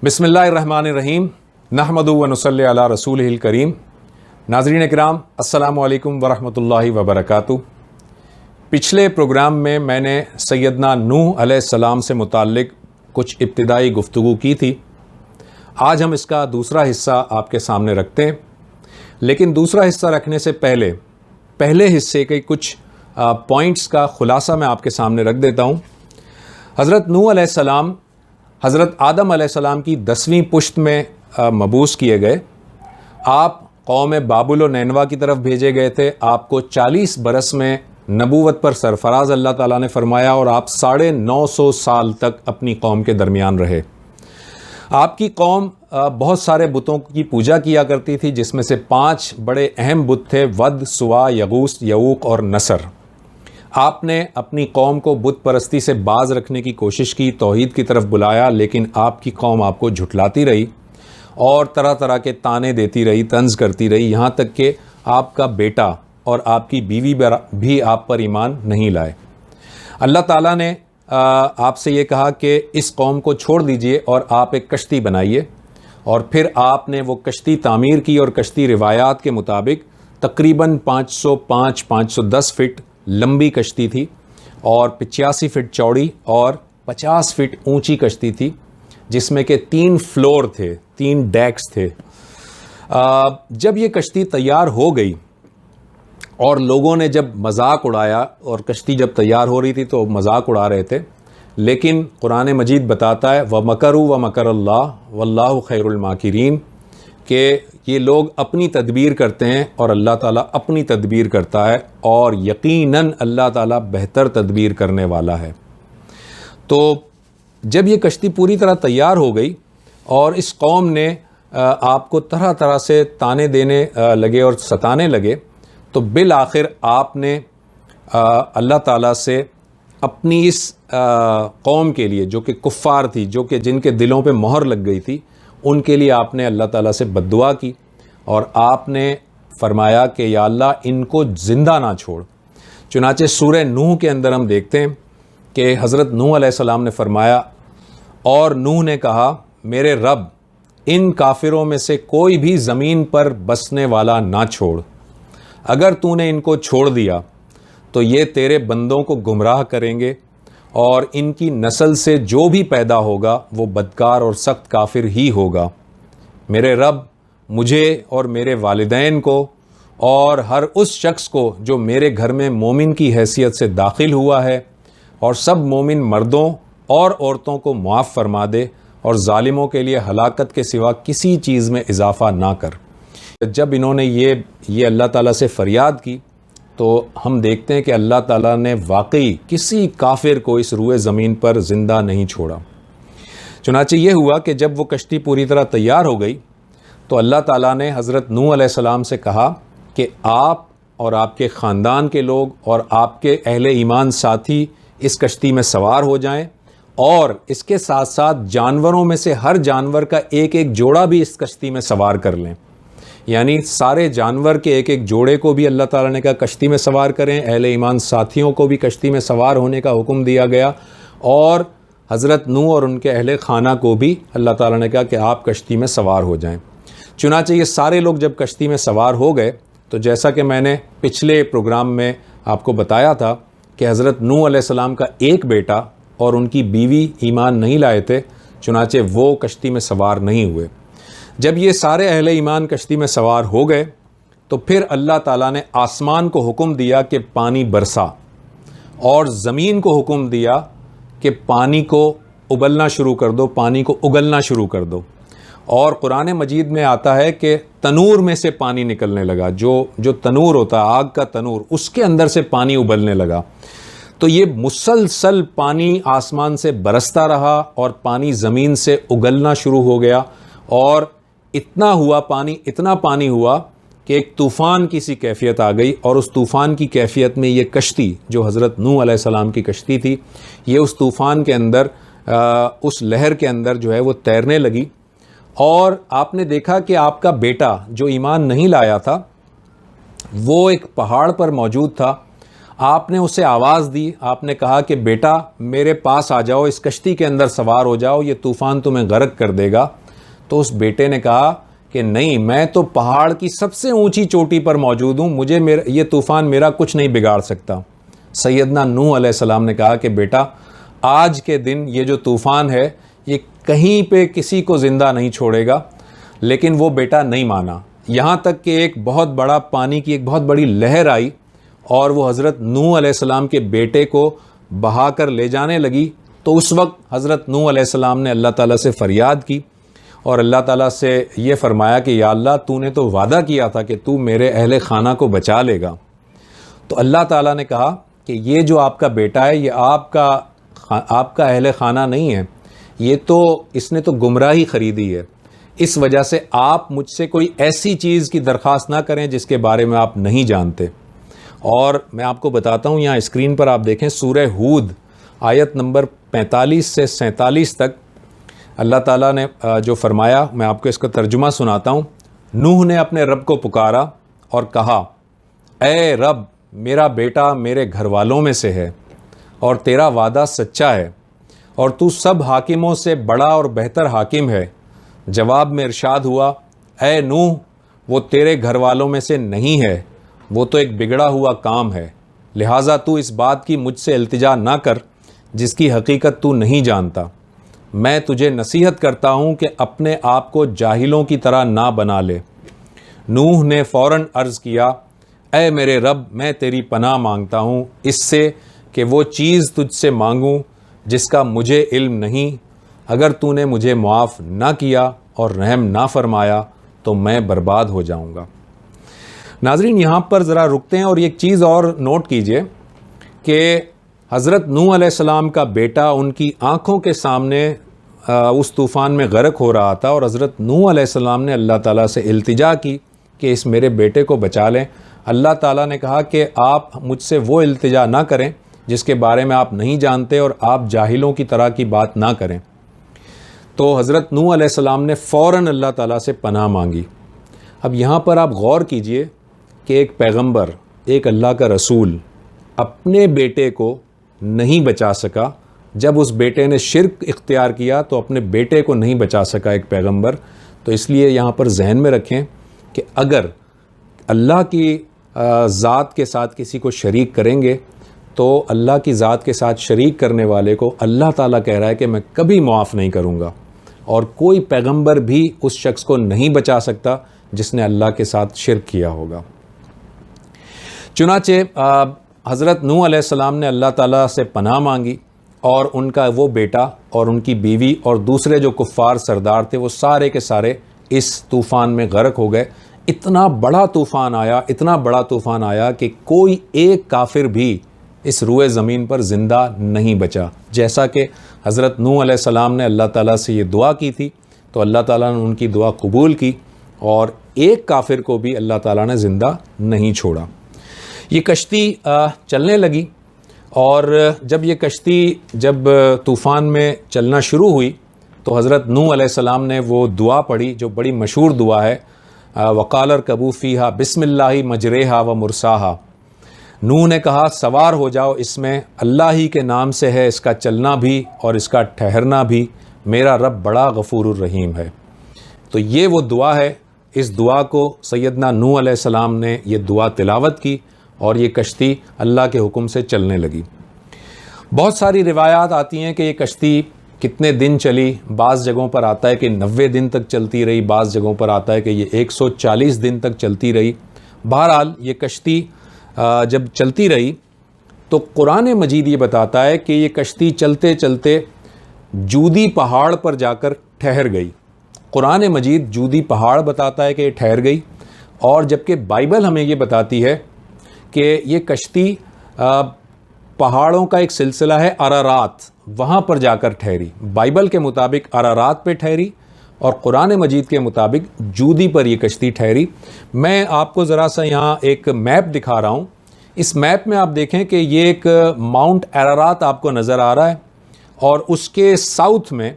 بسم اللہ الرحمن الرحیم نحمدہ و نصلی علی رسولہ الکریم۔ ناظرین اکرام، السلام علیکم ورحمۃ اللہ وبرکاتہ۔ پچھلے پروگرام میں نے سیدنا نوح علیہ السلام سے متعلق کچھ ابتدائی گفتگو کی تھی۔ آج ہم اس کا دوسرا حصہ آپ کے سامنے رکھتے ہیں، لیکن دوسرا حصہ رکھنے سے پہلے حصے کے کچھ پوائنٹس کا خلاصہ میں آپ کے سامنے رکھ دیتا ہوں۔ حضرت نوح علیہ السلام حضرت آدم علیہ السلام کی 10ویں پشت میں مبعوث کیے گئے۔ آپ قوم بابل و نینوا کی طرف بھیجے گئے تھے۔ آپ کو 40 برس میں نبوت پر سرفراز اللہ تعالیٰ نے فرمایا اور آپ 950 سال تک اپنی قوم کے درمیان رہے۔ آپ کی قوم بہت سارے بتوں کی پوجا کیا کرتی تھی، جس میں سے 5 بڑے اہم بت تھے: ود، سوا، یغوث، یعوق اور نصر۔ آپ نے اپنی قوم کو بت پرستی سے باز رکھنے کی کوشش کی، توحید کی طرف بلایا، لیکن آپ کی قوم آپ کو جھٹلاتی رہی اور طرح طرح کے طعنے دیتی رہی، طنز کرتی رہی، یہاں تک کہ آپ کا بیٹا اور آپ کی بیوی بھی آپ پر ایمان نہیں لائے۔ اللہ تعالیٰ نے آپ سے یہ کہا کہ اس قوم کو چھوڑ دیجئے اور آپ ایک کشتی بنائیے، اور پھر آپ نے وہ کشتی تعمیر کی، اور کشتی روایات کے مطابق تقریباً 510 فٹ لمبی کشتی تھی اور 85 فٹ چوڑی اور 50 فٹ اونچی کشتی تھی، جس میں کہ 3 فلور تھے، 3 ڈیکس تھے۔ جب یہ کشتی تیار ہو گئی اور لوگوں نے جب مذاق اڑایا، اور کشتی جب تیار ہو رہی تھی تو مذاق اڑا رہے تھے، لیکن قرآن مجید بتاتا ہے وَمَكَرُوا وَمَكَرَ اللَّهُ وَاللَّهُ خَيْرُ الْمَاكِرِينَ کہ یہ لوگ اپنی تدبیر کرتے ہیں اور اللہ تعالیٰ اپنی تدبیر کرتا ہے، اور یقیناً اللہ تعالیٰ بہتر تدبیر کرنے والا ہے۔ تو جب یہ کشتی پوری طرح تیار ہو گئی اور اس قوم نے آپ کو طرح طرح سے طعنے دینے لگے اور ستانے لگے، تو بالآخر آپ نے اللہ تعالیٰ سے اپنی اس قوم کے لیے، جو کہ کفار تھی، جو کہ جن کے دلوں پہ مہر لگ گئی تھی، ان کے لیے آپ نے اللہ تعالیٰ سے بد دعا کی، اور آپ نے فرمایا کہ یا اللہ ان کو زندہ نہ چھوڑ۔ چنانچہ سورہ نوح کے اندر ہم دیکھتے ہیں کہ حضرت نوح علیہ السلام نے فرمایا، اور نوح نے کہا میرے رب، ان کافروں میں سے کوئی بھی زمین پر بسنے والا نہ چھوڑ۔ اگر تو نے ان کو چھوڑ دیا تو یہ تیرے بندوں کو گمراہ کریں گے، اور ان کی نسل سے جو بھی پیدا ہوگا وہ بدکار اور سخت کافر ہی ہوگا۔ میرے رب، مجھے اور میرے والدین کو اور ہر اس شخص کو جو میرے گھر میں مومن کی حیثیت سے داخل ہوا ہے، اور سب مومن مردوں اور عورتوں کو معاف فرما دے، اور ظالموں کے لیے ہلاکت کے سوا کسی چیز میں اضافہ نہ کر۔ جب انہوں نے یہ اللہ تعالیٰ سے فریاد کی، تو ہم دیکھتے ہیں کہ اللہ تعالیٰ نے واقعی کسی کافر کو اس روئے زمین پر زندہ نہیں چھوڑا۔ چنانچہ یہ ہوا کہ جب وہ کشتی پوری طرح تیار ہو گئی تو اللہ تعالیٰ نے حضرت نوح علیہ السلام سے کہا کہ آپ اور آپ کے خاندان کے لوگ اور آپ کے اہل ایمان ساتھی اس کشتی میں سوار ہو جائیں، اور اس کے ساتھ ساتھ جانوروں میں سے ہر جانور کا ایک ایک جوڑا بھی اس کشتی میں سوار کر لیں۔ یعنی سارے جانور کے ایک ایک جوڑے کو بھی اللہ تعالیٰ نے کہا کشتی میں سوار کریں، اہل ایمان ساتھیوں کو بھی کشتی میں سوار ہونے کا حکم دیا گیا، اور حضرت نوح اور ان کے اہل خانہ کو بھی اللہ تعالیٰ نے کہا کہ آپ کشتی میں سوار ہو جائیں۔ چنانچہ یہ سارے لوگ جب کشتی میں سوار ہو گئے، تو جیسا کہ میں نے پچھلے پروگرام میں آپ کو بتایا تھا کہ حضرت نوح علیہ السلام کا ایک بیٹا اور ان کی بیوی ایمان نہیں لائے تھے، چنانچہ وہ کشتی میں سوار نہیں ہوئے۔ جب یہ سارے اہل ایمان کشتی میں سوار ہو گئے تو پھر اللہ تعالیٰ نے آسمان کو حکم دیا کہ پانی برسا، اور زمین کو حکم دیا کہ پانی کو ابلنا شروع کر دو، پانی کو اگلنا شروع کر دو۔ اور قرآن مجید میں آتا ہے کہ تنور میں سے پانی نکلنے لگا، جو تنور ہوتا ہے، آگ کا تنور، اس کے اندر سے پانی ابلنے لگا۔ تو یہ مسلسل پانی آسمان سے برستا رہا، اور پانی زمین سے اگلنا شروع ہو گیا، اور اتنا پانی ہوا کہ ایک طوفان کی سی کیفیت آ گئی، اور اس طوفان کی کیفیت میں یہ کشتی جو حضرت نوح علیہ السلام کی کشتی تھی، یہ اس طوفان کے اندر اس لہر کے اندر جو ہے وہ تیرنے لگی۔ اور آپ نے دیکھا کہ آپ کا بیٹا جو ایمان نہیں لایا تھا، وہ ایک پہاڑ پر موجود تھا۔ آپ نے اسے آواز دی, آپ نے کہا کہ بیٹا میرے پاس آ جاؤ, اس کشتی کے اندر سوار ہو جاؤ, یہ طوفان تمہیں غرق کر دے گا. تو اس بیٹے نے کہا کہ نہیں, میں تو پہاڑ کی سب سے اونچی چوٹی پر موجود ہوں, یہ طوفان میرا کچھ نہیں بگاڑ سکتا. سیدنا نوح علیہ السلام نے کہا کہ بیٹا آج کے دن یہ جو طوفان ہے یہ کہیں پہ کسی کو زندہ نہیں چھوڑے گا. لیکن وہ بیٹا نہیں مانا, یہاں تک کہ ایک بہت بڑا پانی کی ایک بہت بڑی لہر آئی اور وہ حضرت نوح علیہ السلام کے بیٹے کو بہا کر لے جانے لگی. تو اس وقت حضرت نوح علیہ السلام نے اللہ تعالیٰ سے فریاد کی اور اللہ تعالیٰ سے یہ فرمایا کہ یا اللہ تو نے تو وعدہ کیا تھا کہ تو میرے اہل خانہ کو بچا لے گا. تو اللہ تعالیٰ نے کہا کہ یہ جو آپ کا بیٹا ہے یہ آپ کا اہل خانہ نہیں ہے, یہ تو اس نے تو گمراہی خریدی ہے. اس وجہ سے آپ مجھ سے کوئی ایسی چیز کی درخواست نہ کریں جس کے بارے میں آپ نہیں جانتے. اور میں آپ کو بتاتا ہوں, یہاں اسکرین پر آپ دیکھیں سورہ ہود آیت نمبر 45 سے 47 تک اللہ تعالیٰ نے جو فرمایا, میں آپ کو اس کا ترجمہ سناتا ہوں. نوح نے اپنے رب کو پکارا اور کہا اے رب میرا بیٹا میرے گھر والوں میں سے ہے اور تیرا وعدہ سچا ہے اور تو سب حاکموں سے بڑا اور بہتر حاکم ہے. جواب میں ارشاد ہوا اے نوح وہ تیرے گھر والوں میں سے نہیں ہے, وہ تو ایک بگڑا ہوا کام ہے, لہٰذا تو اس بات کی مجھ سے التجا نہ کر جس کی حقیقت تو نہیں جانتا. میں تجھے نصیحت کرتا ہوں کہ اپنے آپ کو جاہلوں کی طرح نہ بنا لے. نوح نے فوراً عرض کیا اے میرے رب میں تیری پناہ مانگتا ہوں اس سے کہ وہ چیز تجھ سے مانگوں جس کا مجھے علم نہیں. اگر تو نے مجھے معاف نہ کیا اور رحم نہ فرمایا تو میں برباد ہو جاؤں گا. ناظرین یہاں پر ذرا رکتے ہیں اور ایک چیز اور نوٹ کیجئے کہ حضرت نوح علیہ السلام کا بیٹا ان کی آنکھوں کے سامنے اس طوفان میں غرق ہو رہا تھا اور حضرت نوح علیہ السلام نے اللہ تعالیٰ سے التجا کی کہ اس میرے بیٹے کو بچا لیں. اللہ تعالیٰ نے کہا کہ آپ مجھ سے وہ التجا نہ کریں جس کے بارے میں آپ نہیں جانتے اور آپ جاہلوں کی طرح کی بات نہ کریں. تو حضرت نوح علیہ السلام نے فوراً اللہ تعالیٰ سے پناہ مانگی. اب یہاں پر آپ غور کیجئے کہ ایک پیغمبر, ایک اللہ کا رسول اپنے بیٹے کو نہیں بچا سکا. جب اس بیٹے نے شرک اختیار کیا تو اپنے بیٹے کو نہیں بچا سکا ایک پیغمبر. تو اس لیے یہاں پر ذہن میں رکھیں کہ اگر اللہ کی ذات کے ساتھ کسی کو شریک کریں گے تو اللہ کی ذات کے ساتھ شریک کرنے والے کو اللہ تعالیٰ کہہ رہا ہے کہ میں کبھی معاف نہیں کروں گا, اور کوئی پیغمبر بھی اس شخص کو نہیں بچا سکتا جس نے اللہ کے ساتھ شرک کیا ہوگا. چنانچہ حضرت نوح علیہ السلام نے اللہ تعالیٰ سے پناہ مانگی اور ان کا وہ بیٹا اور ان کی بیوی اور دوسرے جو کفار سردار تھے وہ سارے کے سارے اس طوفان میں غرق ہو گئے. اتنا بڑا طوفان آیا کہ کوئی ایک کافر بھی اس روئے زمین پر زندہ نہیں بچا. جیسا کہ حضرت نوح علیہ السلام نے اللہ تعالیٰ سے یہ دعا کی تھی تو اللہ تعالیٰ نے ان کی دعا قبول کی اور ایک کافر کو بھی اللہ تعالیٰ نے زندہ نہیں چھوڑا. یہ کشتی چلنے لگی اور جب یہ کشتی طوفان میں چلنا شروع ہوئی تو حضرت نوح علیہ السلام نے وہ دعا پڑھی جو بڑی مشہور دعا ہے, وقال ارکبوا فیہا بسم اللہ مجریہا و مرساہا. نوح نے کہا سوار ہو جاؤ اس میں, اللہ ہی کے نام سے ہے اس کا چلنا بھی اور اس کا ٹھہرنا بھی, میرا رب بڑا غفور الرحیم ہے. تو یہ وہ دعا ہے. اس دعا کو سیدنا نوح علیہ السلام نے یہ دعا تلاوت کی اور یہ کشتی اللہ کے حکم سے چلنے لگی. بہت ساری روایات آتی ہیں کہ یہ کشتی کتنے دن چلی. بعض جگہوں پر آتا ہے کہ 90 دن تک چلتی رہی, بعض جگہوں پر آتا ہے کہ یہ 140 دن تک چلتی رہی. بہرحال یہ کشتی جب چلتی رہی تو قرآن مجید یہ بتاتا ہے کہ یہ کشتی چلتے چلتے جودی پہاڑ پر جا کر ٹھہر گئی. قرآن مجید جودی پہاڑ بتاتا ہے کہ یہ ٹھہر گئی, اور جبکہ بائبل ہمیں یہ بتاتی ہے کہ یہ کشتی پہاڑوں کا ایک سلسلہ ہے ارارات, وہاں پر جا کر ٹھہری. بائبل کے مطابق ارارات پہ ٹھہری اور قرآن مجید کے مطابق جودی پر یہ کشتی ٹھہری. میں آپ کو ذرا سا یہاں ایک میپ دکھا رہا ہوں. اس میپ میں آپ دیکھیں کہ یہ ایک ماؤنٹ ارارات آپ کو نظر آ رہا ہے اور اس کے ساؤتھ میں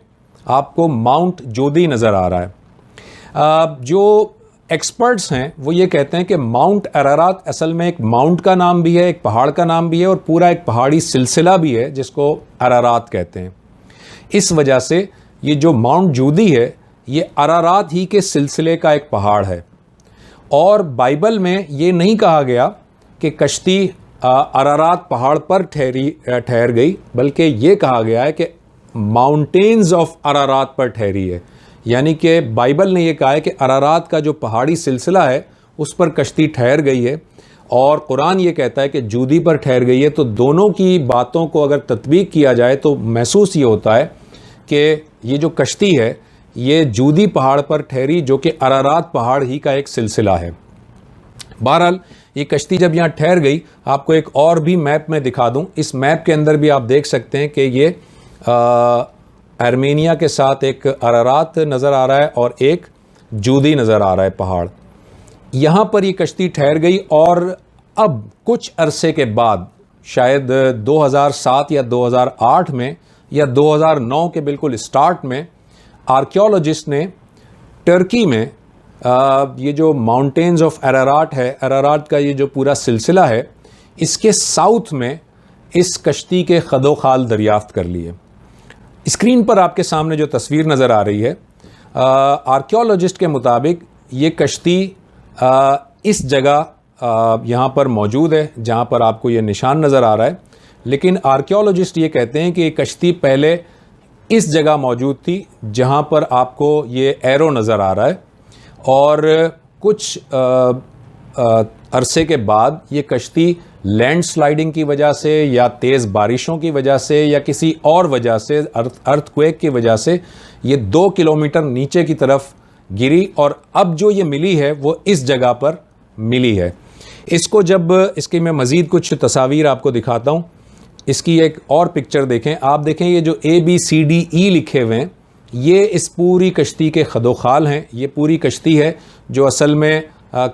آپ کو ماؤنٹ جودی نظر آ رہا ہے. جو ایکسپرٹس ہیں وہ یہ کہتے ہیں کہ ماؤنٹ ارارات اصل میں ایک ماؤنٹ کا نام بھی ہے، ایک پہاڑ کا نام بھی ہے، اور پورا ایک پہاڑی سلسلہ بھی ہے جس کو ارارات کہتے ہیں۔ اس وجہ سے یہ جو ماؤنٹ جودی ہے یہ ارارات ہی کے سلسلے کا ایک پہاڑ ہے، اور بائبل میں یہ نہیں کہا گیا کہ کشتی ارارات پہاڑ پر ٹھہر گئی، بلکہ یہ کہا گیا ہے کہ ماؤنٹینز آف ارارات پر ٹھہری ہے، یعنی کہ بائبل نے یہ کہا ہے کہ ارارات کا جو پہاڑی سلسلہ ہے اس پر کشتی ٹھہر گئی ہے، اور قرآن یہ کہتا ہے کہ جودی پر ٹھہر گئی ہے۔ تو دونوں کی باتوں کو اگر تطبیق کیا جائے تو محسوس یہ ہوتا ہے کہ یہ جو کشتی ہے یہ جودی پہاڑ پر ٹھہری، جو کہ ارارات پہاڑ ہی کا ایک سلسلہ ہے۔ بہرحال یہ کشتی جب یہاں ٹھہر گئی، آپ کو ایک اور بھی میپ میں دکھا دوں، اس میپ کے اندر بھی آپ دیکھ سکتے ہیں کہ یہ ارمینیا کے ساتھ ایک ارارات نظر آ رہا ہے اور ایک جودی نظر آ رہا ہے پہاڑ۔ یہاں پر یہ کشتی ٹھہر گئی، اور اب کچھ عرصے کے بعد شاید 2007 یا 2008 میں یا 2009 کے بالکل اسٹارٹ میں آرکیولوجسٹ نے ٹرکی میں یہ جو ماؤنٹینز آف ارارات ہے، ارارات کا یہ جو پورا سلسلہ ہے، اس کے ساؤتھ میں اس کشتی کے خد و خال دریافت کر لیے۔ اسکرین پر آپ کے سامنے جو تصویر نظر آ رہی ہے، آرکیولوجسٹ کے مطابق یہ کشتی اس جگہ یہاں پر موجود ہے جہاں پر آپ کو یہ نشان نظر آ رہا ہے، لیکن آرکیولوجسٹ یہ کہتے ہیں کہ یہ کشتی پہلے اس جگہ موجود تھی جہاں پر آپ کو یہ ایرو نظر آ رہا ہے، اور کچھ عرصے کے بعد یہ کشتی لینڈ سلائڈنگ کی وجہ سے یا تیز بارشوں کی وجہ سے یا کسی اور وجہ سے، ارتھ کویک کی وجہ سے، یہ 2 کلومیٹر نیچے کی طرف گری، اور اب جو یہ ملی ہے وہ اس جگہ پر ملی ہے۔ اس کو جب اس کی میں مزید کچھ تصاویر آپ کو دکھاتا ہوں، اس کی ایک اور پکچر دیکھیں، آپ دیکھیں یہ جو ABCDE لکھے ہوئے ہیں یہ اس پوری کشتی کے خد و خال ہیں۔ یہ پوری کشتی ہے جو اصل میں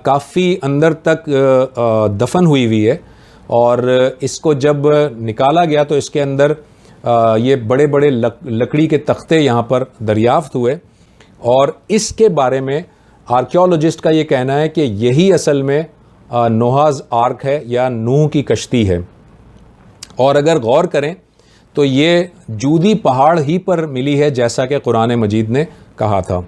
کافی اندر تک دفن ہوئی ہے، اور اس کو جب نکالا گیا تو اس کے اندر یہ بڑے بڑے لکڑی کے تختے یہاں پر دریافت ہوئے، اور اس کے بارے میں آرکیولوجسٹ کا یہ کہنا ہے کہ یہی اصل میں نوحاز آرک ہے یا نوح کی کشتی ہے، اور اگر غور کریں تو یہ جودی پہاڑ ہی پر ملی ہے جیسا کہ قرآن مجید نے کہا تھا۔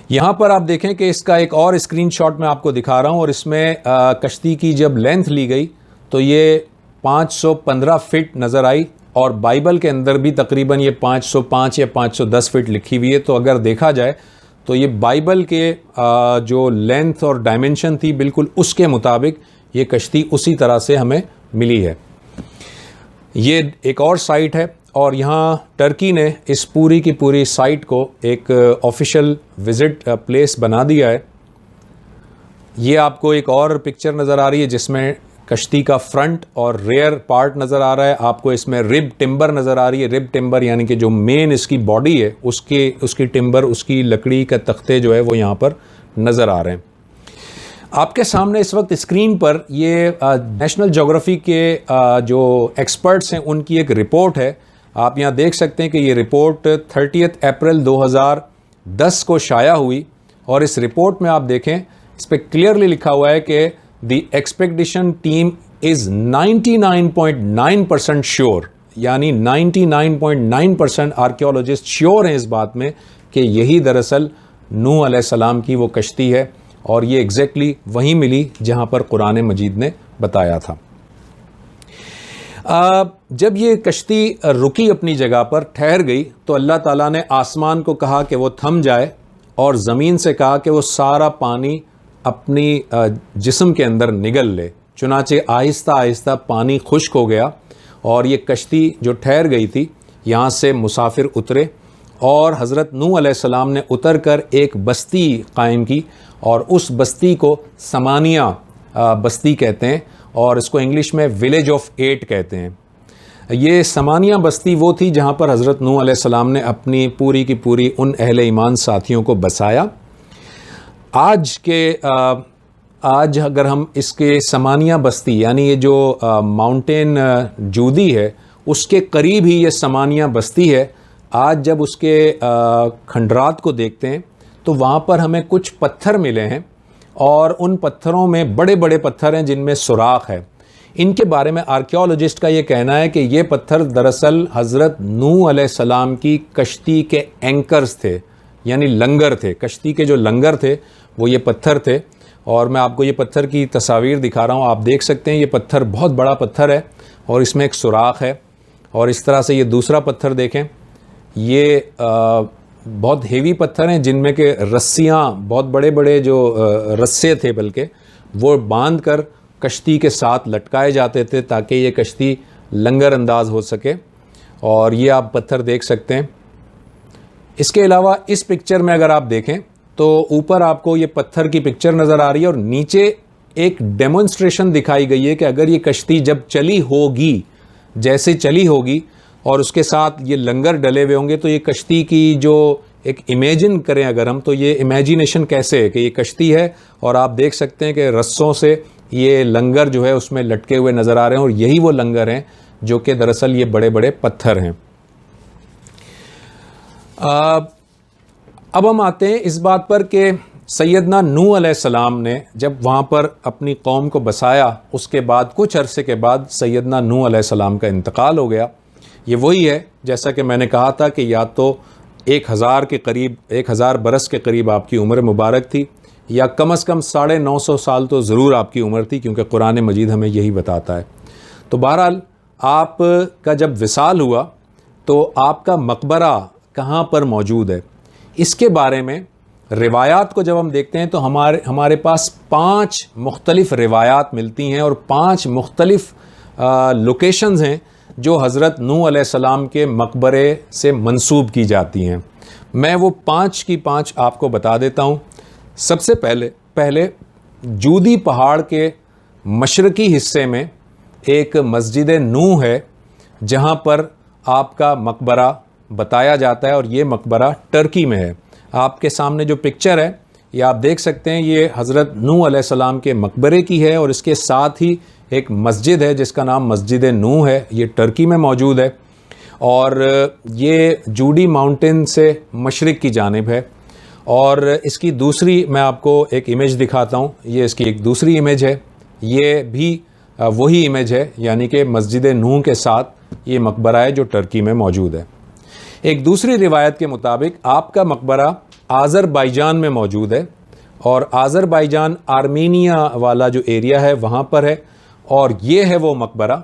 یہاں پر آپ دیکھیں کہ اس کا ایک اور اسکرین شاٹ میں آپ کو دکھا رہا ہوں، اور اس میں کشتی کی جب لینتھ لی گئی تو یہ 515 فٹ نظر آئی، اور بائبل کے اندر بھی تقریباً یہ 505 یا 510 فٹ لکھی ہوئی ہے۔ تو اگر دیکھا جائے تو یہ بائبل کے جو لینتھ اور ڈائمنشن تھی بالکل اس کے مطابق یہ کشتی اسی طرح سے ہمیں ملی ہے۔ یہ ایک اور سائٹ ہے، اور یہاں ٹرکی نے اس پوری کی پوری سائٹ کو ایک آفیشیل وزٹ پلیس بنا دیا ہے۔ یہ آپ کو ایک اور پکچر نظر آ رہی ہے جس میں کشتی کا فرنٹ اور ریئر پارٹ نظر آ رہا ہے، آپ کو اس میں رب ٹمبر نظر آ رہی ہے۔ رب ٹمبر یعنی کہ جو مین اس کی باڈی ہے اس کی ٹمبر، اس کی لکڑی کا تختے جو ہے وہ یہاں پر نظر آ رہے ہیں۔ آپ کے سامنے اس وقت اسکرین پر یہ نیشنل جغرافی کے جو ایکسپرٹس ہیں ان کی ایک رپورٹ ہے، آپ یہاں دیکھ سکتے ہیں کہ یہ رپورٹ 30 اپریل 2010 کو شائع ہوئی، اور اس رپورٹ میں آپ دیکھیں اس پہ کلیئرلی لکھا ہوا ہے کہ دی ایکسپیڈیشن ٹیم از 99.9% شیور، یعنی 99.9% آرکیولوجسٹ شیور ہیں اس بات میں کہ یہی دراصل نوح علیہ السلام کی وہ کشتی ہے، اور یہ ایگزیکٹلی وہیں ملی جہاں پر قرآن مجید نے بتایا تھا۔ جب یہ کشتی رکی اپنی جگہ پر ٹھہر گئی تو اللہ تعالیٰ نے آسمان کو کہا کہ وہ تھم جائے، اور زمین سے کہا کہ وہ سارا پانی اپنی جسم کے اندر نگل لے۔ چنانچہ آہستہ آہستہ پانی خشک ہو گیا، اور یہ کشتی جو ٹھہر گئی تھی یہاں سے مسافر اترے، اور حضرت نوح علیہ السلام نے اتر کر ایک بستی قائم کی، اور اس بستی کو سمانیہ بستی کہتے ہیں، اور اس کو انگلش میں ولیج آف 8 کہتے ہیں۔ یہ سمانیہ بستی وہ تھی جہاں پر حضرت نوح علیہ السلام نے اپنی پوری کی پوری ان اہل ایمان ساتھیوں کو بسایا۔ آج اگر ہم اس کے سمانیہ بستی یعنی یہ جو ماؤنٹین جودی ہے اس کے قریب ہی یہ سمانیہ بستی ہے، آج جب اس کے کھنڈرات کو دیکھتے ہیں تو وہاں پر ہمیں کچھ پتھر ملے ہیں اور ان پتھروں میں بڑے بڑے پتھر ہیں جن میں سوراخ ہے. ان کے بارے میں آرکیولوجسٹ کا یہ کہنا ہے کہ یہ پتھر دراصل حضرت نوح علیہ السلام کی کشتی کے اینکرز تھے، یعنی لنگر تھے. کشتی کے جو لنگر تھے وہ یہ پتھر تھے. اور میں آپ کو یہ پتھر کی تصاویر دکھا رہا ہوں، آپ دیکھ سکتے ہیں یہ پتھر بہت بڑا پتھر ہے اور اس میں ایک سوراخ ہے. اور اس طرح سے یہ دوسرا پتھر دیکھیں، یہ بہت ہیوی پتھر ہیں جن میں کہ رسیاں، بہت بڑے بڑے جو رسے تھے بلکہ وہ باندھ کر کشتی کے ساتھ لٹکائے جاتے تھے تاکہ یہ کشتی لنگر انداز ہو سکے. اور یہ آپ پتھر دیکھ سکتے ہیں. اس کے علاوہ اس پکچر میں اگر آپ دیکھیں تو اوپر آپ کو یہ پتھر کی پکچر نظر آ رہی ہے اور نیچے ایک ڈیمونسٹریشن دکھائی گئی ہے کہ اگر یہ کشتی جب چلی ہوگی، جیسے چلی ہوگی اور اس کے ساتھ یہ لنگر ڈلے ہوئے ہوں گے تو یہ کشتی کی جو ایک امیجن کریں اگر ہم، تو یہ امیجینیشن کیسے ہے کہ یہ کشتی ہے اور آپ دیکھ سکتے ہیں کہ رسوں سے یہ لنگر جو ہے اس میں لٹکے ہوئے نظر آ رہے ہیں اور یہی وہ لنگر ہیں جو کہ دراصل یہ بڑے بڑے پتھر ہیں. اب ہم آتے ہیں اس بات پر کہ سیدنا نوح علیہ السلام نے جب وہاں پر اپنی قوم کو بسایا، اس کے بعد کچھ عرصے کے بعد سیدنا نوح علیہ السلام کا انتقال ہو گیا. یہ وہی ہے جیسا کہ میں نے کہا تھا کہ یا تو 1000 برس کے قریب آپ کی عمر مبارک تھی یا کم از کم 950 سال تو ضرور آپ کی عمر تھی، کیونکہ قرآن مجید ہمیں یہی بتاتا ہے. تو بہرحال آپ کا جب وصال ہوا تو آپ کا مقبرہ کہاں پر موجود ہے، اس کے بارے میں روایات کو جب ہم دیکھتے ہیں تو ہمارے پاس 5 مختلف روایات ملتی ہیں اور 5 مختلف لوکیشنز ہیں جو حضرت نوح علیہ السلام کے مقبرے سے منسوب کی جاتی ہیں. میں وہ 5 کی 5 آپ کو بتا دیتا ہوں. سب سے پہلے جودی پہاڑ کے مشرقی حصے میں ایک مسجد نوح ہے جہاں پر آپ کا مقبرہ بتایا جاتا ہے اور یہ مقبرہ ٹرکی میں ہے. آپ کے سامنے جو پکچر ہے یہ آپ دیکھ سکتے ہیں، یہ حضرت نوح علیہ السلام کے مقبرے کی ہے اور اس کے ساتھ ہی ایک مسجد ہے جس کا نام مسجد نوح ہے. یہ ٹرکی میں موجود ہے اور یہ جوڈی ماؤنٹین سے مشرق کی جانب ہے. اور اس کی دوسری میں آپ کو ایک امیج دکھاتا ہوں، یہ اس کی ایک دوسری امیج ہے. یہ بھی وہی امیج ہے، یعنی کہ مسجد نوح کے ساتھ یہ مقبرہ ہے جو ٹرکی میں موجود ہے. ایک دوسری روایت کے مطابق آپ کا مقبرہ آذربائیجان میں موجود ہے اور آذربائیجان آرمینیا والا جو ایریا ہے وہاں پر ہے. اور یہ ہے وہ مقبرہ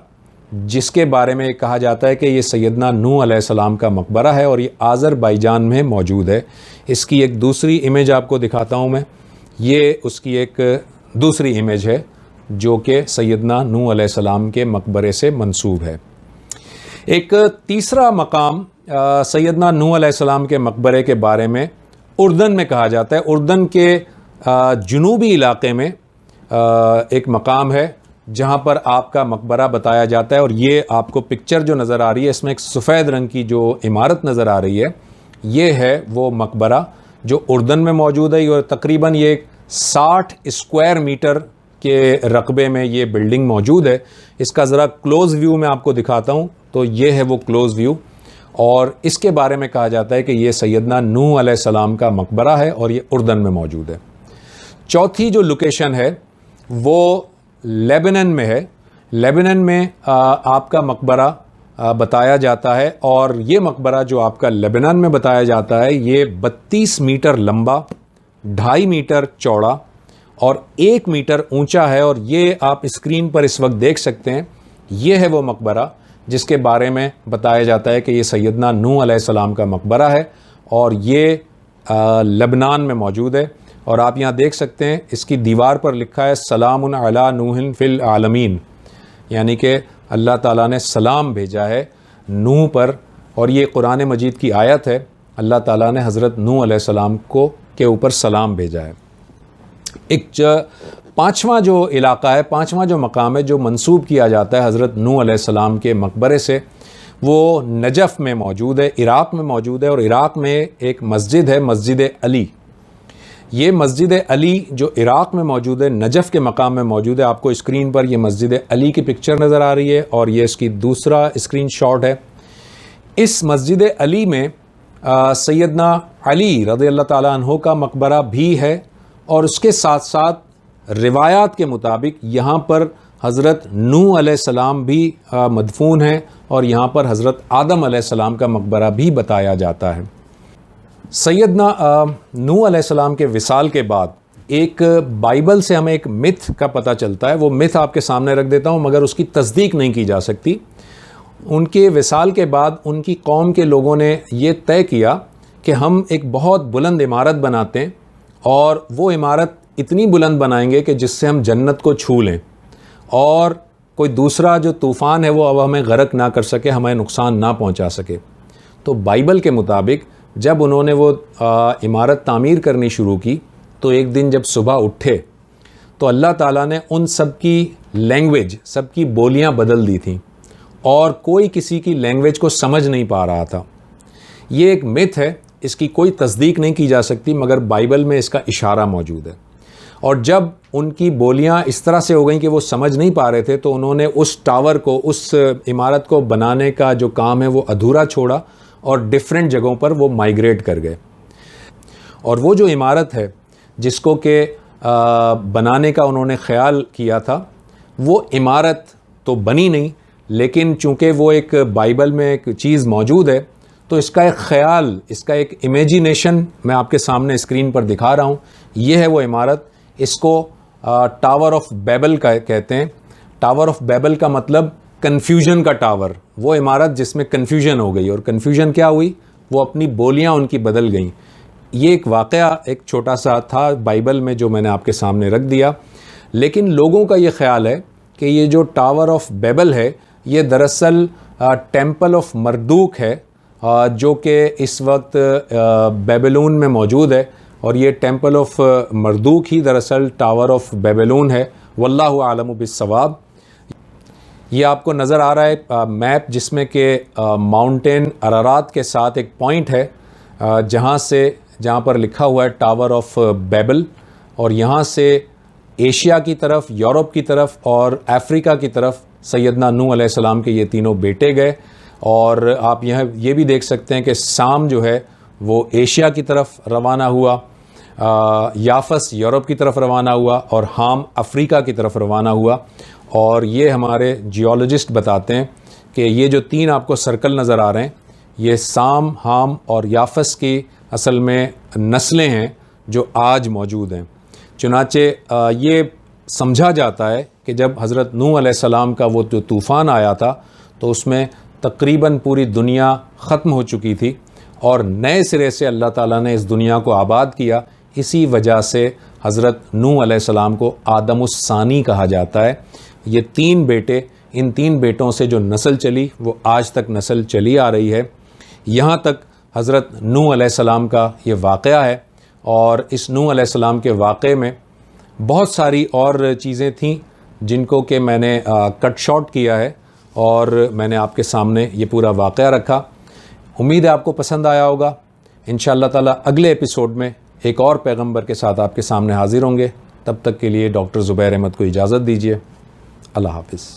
جس کے بارے میں کہا جاتا ہے کہ یہ سیدنا نوح علیہ السلام کا مقبرہ ہے اور یہ آذربائیجان میں موجود ہے. اس کی ایک دوسری امیج آپ کو دکھاتا ہوں میں، یہ اس کی ایک دوسری امیج ہے جو کہ سیدنا نوح علیہ السلام کے مقبرے سے منسوب ہے. ایک تیسرا مقام سیدنا نوح علیہ السلام کے مقبرے کے بارے میں اردن میں کہا جاتا ہے. اردن کے جنوبی علاقے میں ایک مقام ہے جہاں پر آپ کا مقبرہ بتایا جاتا ہے اور یہ آپ کو پکچر جو نظر آ رہی ہے اس میں ایک سفید رنگ کی جو عمارت نظر آ رہی ہے، یہ ہے وہ مقبرہ جو اردن میں موجود ہے. اور تقریباً یہ 60 اسکوائر میٹر کے رقبے میں یہ بلڈنگ موجود ہے. اس کا ذرا کلوز ویو میں آپ کو دکھاتا ہوں تو یہ ہے وہ کلوز ویو اور اس کے بارے میں کہا جاتا ہے کہ یہ سیدنا نوح علیہ السلام کا مقبرہ ہے اور یہ اردن میں موجود ہے. چوتھی جو لوکیشن ہے وہ لیبنن میں ہے. لیبنن میں آپ کا مقبرہ بتایا جاتا ہے اور یہ مقبرہ جو آپ کا لیبنن میں بتایا جاتا ہے یہ 32 میٹر لمبا، 2.5 میٹر چوڑا اور 1 میٹر اونچا ہے. اور یہ آپ اسکرین پر اس وقت دیکھ سکتے ہیں، یہ ہے وہ مقبرہ جس کے بارے میں بتایا جاتا ہے کہ یہ سیدنا نوح علیہ السلام کا مقبرہ ہے اور یہ لبنان میں موجود ہے. اور آپ یہاں دیکھ سکتے ہیں اس کی دیوار پر لکھا ہے سلام علی نوح فی العالمین، یعنی کہ اللہ تعالیٰ نے سلام بھیجا ہے نوح پر. اور یہ قرآن مجید کی آیت ہے، اللہ تعالیٰ نے حضرت نوح علیہ السلام کے اوپر سلام بھیجا ہے. ایک پانچواں جو علاقہ ہے، پانچواں جو مقام ہے جو منسوب کیا جاتا ہے حضرت نوح علیہ السلام کے مقبرے سے، وہ نجف میں موجود ہے، عراق میں موجود ہے. اور عراق میں ایک مسجد ہے، مسجد علی. یہ مسجد علی جو عراق میں موجود ہے، نجف کے مقام میں موجود ہے. آپ کو اسکرین پر یہ مسجد علی کی پکچر نظر آ رہی ہے اور یہ اس کی دوسرا اسکرین شاٹ ہے. اس مسجد علی میں سیدنا علی رضی اللہ تعالیٰ عنہ کا مقبرہ بھی ہے، اور اس کے ساتھ ساتھ روایات کے مطابق یہاں پر حضرت نوح علیہ السلام بھی مدفون ہیں، اور یہاں پر حضرت آدم علیہ السلام کا مقبرہ بھی بتایا جاتا ہے۔ سیدنا نوح علیہ السلام کے وصال کے بعد ایک بائبل سے ہمیں ایک متھ کا پتہ چلتا ہے، وہ متھ آپ کے سامنے رکھ دیتا ہوں، مگر اس کی تصدیق نہیں کی جا سکتی۔ ان کے وصال کے بعد ان کی قوم کے لوگوں نے یہ طے کیا کہ ہم ایک بہت بلند عمارت بناتے ہیں، اور وہ عمارت اتنی بلند بنائیں گے کہ جس سے ہم جنت کو چھو لیں، اور کوئی دوسرا جو طوفان ہے وہ اب ہمیں غرق نہ کر سکے، ہمیں نقصان نہ پہنچا سکے۔ تو بائبل کے مطابق جب انہوں نے وہ عمارت تعمیر کرنی شروع کی، تو ایک دن جب صبح اٹھے تو اللہ تعالیٰ نے ان سب کی لینگویج، سب کی بولیاں بدل دی تھیں، اور کوئی کسی کی لینگویج کو سمجھ نہیں پا رہا تھا۔ یہ ایک متھ ہے، اس کی کوئی تصدیق نہیں کی جا سکتی، مگر بائبل میں اس کا اشارہ موجود ہے۔ اور جب ان کی بولیاں اس طرح سے ہو گئیں کہ وہ سمجھ نہیں پا رہے تھے، تو انہوں نے اس ٹاور کو، اس عمارت کو بنانے کا جو کام ہے وہ ادھورا چھوڑا، اور ڈیفرنٹ جگہوں پر وہ مائیگریٹ کر گئے۔ اور وہ جو عمارت ہے جس کو کہ بنانے کا انہوں نے خیال کیا تھا، وہ عمارت تو بنی نہیں، لیکن چونکہ وہ ایک بائبل میں ایک چیز موجود ہے، تو اس کا ایک خیال، اس کا ایک امیجینیشن میں آپ کے سامنے اسکرین پر دکھا رہا ہوں۔ یہ ہے وہ عمارت، اس کو ٹاور آف بیبل کا کہتے ہیں۔ ٹاور آف بیبل کا مطلب کنفیوژن کا ٹاور، وہ عمارت جس میں کنفیوژن ہو گئی۔ اور کنفیوژن کیا ہوئی؟ وہ اپنی بولیاں ان کی بدل گئیں۔ یہ ایک واقعہ ایک چھوٹا سا تھا بائبل میں جو میں نے آپ کے سامنے رکھ دیا، لیکن لوگوں کا یہ خیال ہے کہ یہ جو ٹاور آف بیبل ہے یہ دراصل ٹیمپل آف مردوک ہے، جو کہ اس وقت بیبلون میں موجود ہے، اور یہ ٹیمپل آف مردوک ہی دراصل ٹاور آف بیبلون ہے۔ واللہ اعلم بالصواب۔ یہ آپ کو نظر آ رہا ہے میپ، جس میں کہ ماؤنٹین ارارات کے ساتھ ایک پوائنٹ ہے جہاں پر لکھا ہوا ہے ٹاور آف بیبل، اور یہاں سے ایشیا کی طرف، یورپ کی طرف اور افریقہ کی طرف سیدنا نوح علیہ السلام کے یہ تینوں بیٹے گئے۔ اور آپ یہاں یہ بھی دیکھ سکتے ہیں کہ سام جو ہے وہ ایشیا کی طرف روانہ ہوا، یافس یورپ کی طرف روانہ ہوا، اور ہام افریقہ کی طرف روانہ ہوا۔ اور یہ ہمارے جیولوجسٹ بتاتے ہیں کہ یہ جو تین آپ کو سرکل نظر آ رہے ہیں، یہ سام، ہام اور یافس کی اصل میں نسلیں ہیں جو آج موجود ہیں۔ چنانچہ یہ سمجھا جاتا ہے کہ جب حضرت نوح علیہ السلام کا وہ جو طوفان آیا تھا، تو اس میں تقریباً پوری دنیا ختم ہو چکی تھی، اور نئے سرے سے اللہ تعالیٰ نے اس دنیا کو آباد کیا۔ اسی وجہ سے حضرت نوح علیہ السلام کو آدم الثانی کہا جاتا ہے۔ یہ تین بیٹے، ان تین بیٹوں سے جو نسل چلی وہ آج تک نسل چلی آ رہی ہے۔ یہاں تک حضرت نوح علیہ السلام کا یہ واقعہ ہے، اور اس نوح علیہ السلام کے واقعے میں بہت ساری اور چیزیں تھیں جن کو کہ میں نے کٹ شارٹ کیا ہے، اور میں نے آپ کے سامنے یہ پورا واقعہ رکھا۔ امید ہے آپ کو پسند آیا ہوگا۔ انشاءاللہ تعالیٰ اگلے ایپیسوڈ میں ایک اور پیغمبر کے ساتھ آپ کے سامنے حاضر ہوں گے۔ تب تک کے لیے ڈاکٹر زبیر احمد کو اجازت دیجیے۔ اللہ حافظ۔